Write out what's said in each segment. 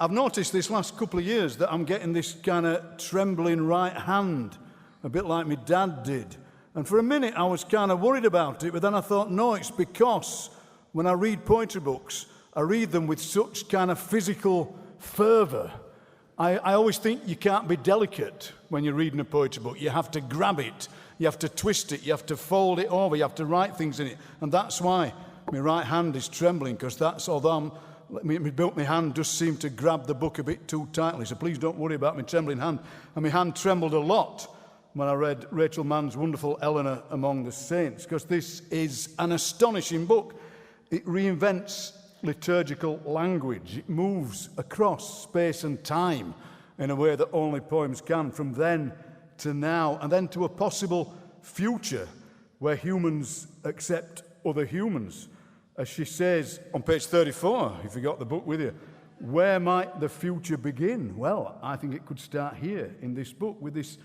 I've noticed this last couple of years that I'm getting this kind of trembling right hand, a bit like my dad did. And for a minute I was kind of worried about it, but then I thought, no, it's because when I read poetry books, I read them with such kind of physical fervour. I always think you can't be delicate when you're reading a poetry book. You have to grab it, you have to twist it, you have to fold it over, you have to write things in it. And that's why my right hand is trembling, because that's, although my hand does seem to grab the book a bit too tightly. So please don't worry about my trembling hand. And my hand trembled a lot when I read Rachel Mann's wonderful Eleanor Among the Saints, because this is an astonishing book. It reinvents liturgical language. It moves across space and time in a way that only poems can, from then to now, and then to a possible future where humans accept other humans. As she says on page 34, if you got the book with you, where might the future begin? Well, I think it could start here in this book with this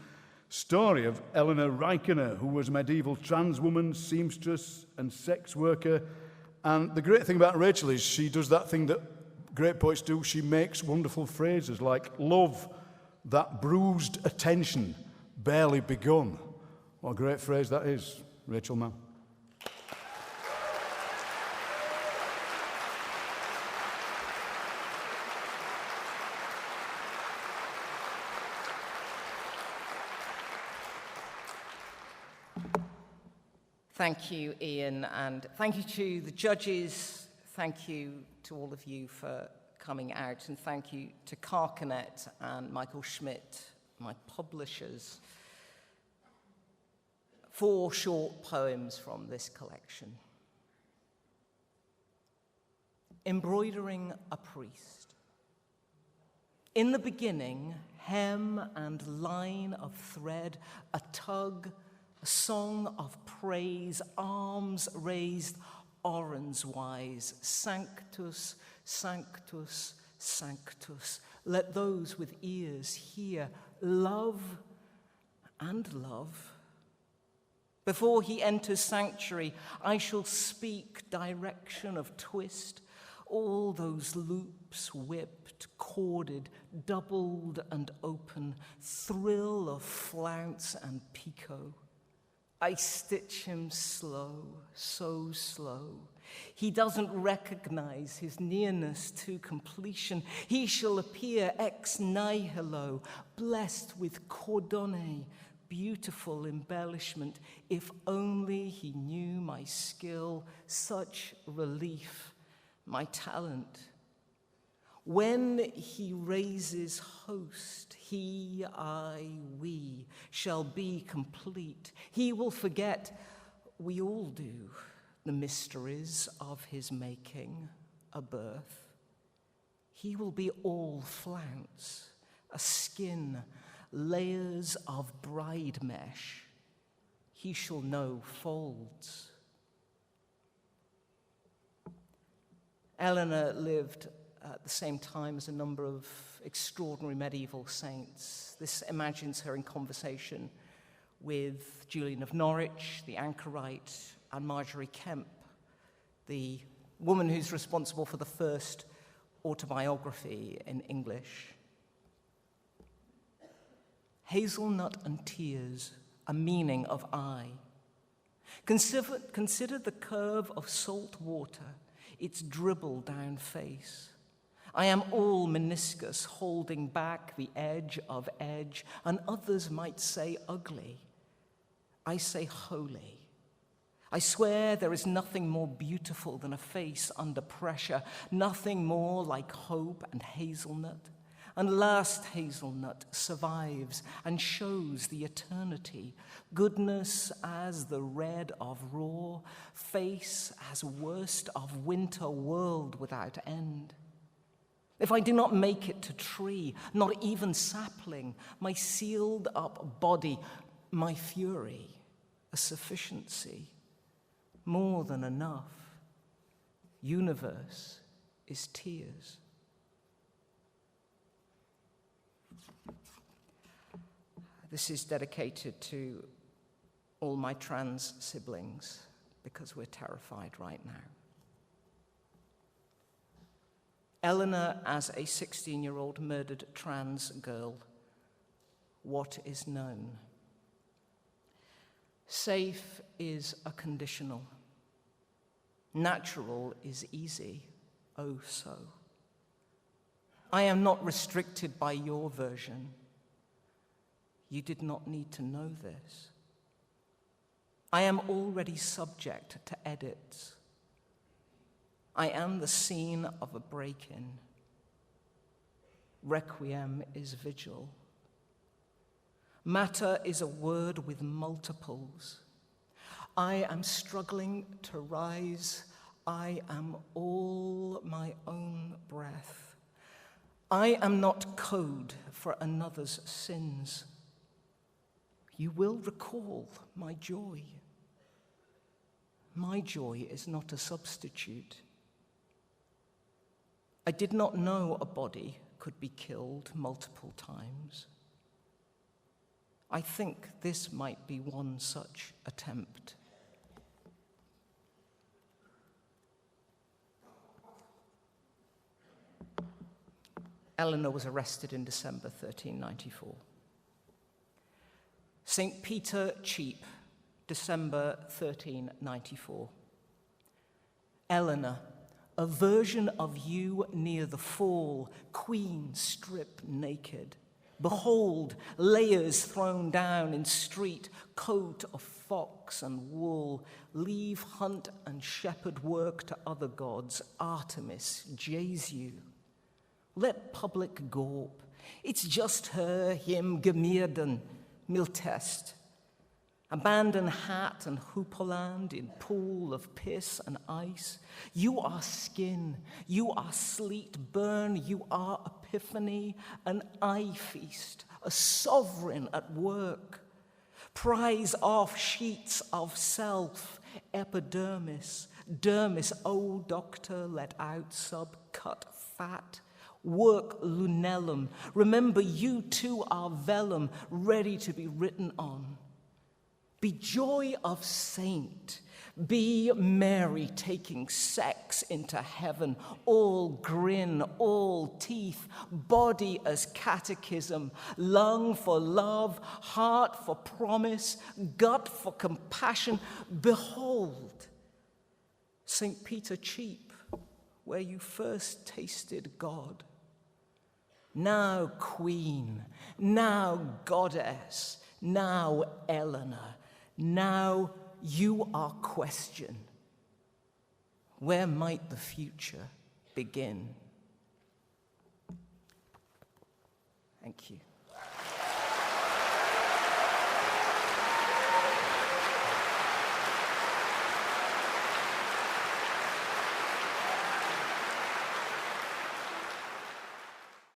story of Eleanor who was a medieval trans woman, seamstress and sex worker. And the great thing about Rachel is she does that thing that great poets do. She makes wonderful phrases like, love, that bruised attention, barely begun. What a great phrase that is, Rachel Mann. Thank you, Ian, and thank you to the judges. Thank you to all of you for coming out, and thank you to Carcanet and Michael Schmidt, my publishers, 4 short poems from this collection. Embroidering a Priest. In the beginning, hem and line of thread, a tug, a song of praise, arms raised orange-wise, Sanctus, Sanctus, Sanctus. Let those with ears hear, love and love. Before he enters sanctuary, I shall speak direction of twist, all those loops whipped, corded, doubled and open, thrill of flounce and picot. I stitch him slow, so slow. He doesn't recognize his nearness to completion. He shall appear ex nihilo, blessed with cordone, beautiful embellishment. If only he knew my skill, such relief, my talent. When he raises host, he, I, we shall be complete. He will forget, we all do, the mysteries of his making, a birth. He will be all flounce, a skin, layers of bride mesh. He shall know folds. Eleanor lived at the same time as a number of extraordinary medieval saints. This imagines her in conversation with Julian of Norwich, the anchorite, and Marjorie Kemp, the woman who's responsible for the first autobiography in English. Hazelnut and tears, a meaning of eye. Consider the curve of salt water, its dribble down face. I am all meniscus, holding back the edge of edge, and others might say ugly. I say holy. I swear there is nothing more beautiful than a face under pressure, nothing more like hope and hazelnut. And last hazelnut survives and shows the eternity, goodness as the red of raw, face as worst of winter, world without end. If I do not make it to tree, not even sapling, my sealed up body, my fury, a sufficiency, more than enough. Universe is tears. This is dedicated to all my trans siblings because we're terrified right now. Eleanor as a 16-year-old murdered trans girl. What is known? Safe is a conditional. Natural is easy, oh so. I am not restricted by your version. You did not need to know this. I am already subject to edits. I am the scene of a break-in. Requiem is vigil. Matter is a word with multiples. I am struggling to rise. I am all my own breath. I am not code for another's sins. You will recall my joy. My joy is not a substitute. I did not know a body could be killed multiple times. I think this might be one such attempt. Eleanor was arrested in December 1394. St. Peter Cheap, December 1394. Eleanor, a version of you near the fall, queen stripped naked. Behold, layers thrown down in street, coat of fox and wool. Leave hunt and shepherd work to other gods, Artemis, Jesu. Let public gawp. It's just her, him, gemierden, miltest. Abandon hat and hoopoland in pool of piss and ice. You are skin, you are sleet burn, you are epiphany, an eye feast, a sovereign at work. Prize off sheets of self, epidermis, dermis, O doctor, let out subcut fat. Work lunellum. Remember, you too are vellum, ready to be written on. Be joy of saint. Be Mary taking sex into heaven. All grin, all teeth, body as catechism, lung for love, heart for promise, gut for compassion. Behold, St. Peter Cheap, where you first tasted God. Now queen, now goddess, now Eleanor, now you are question. Where might the future begin? Thank you.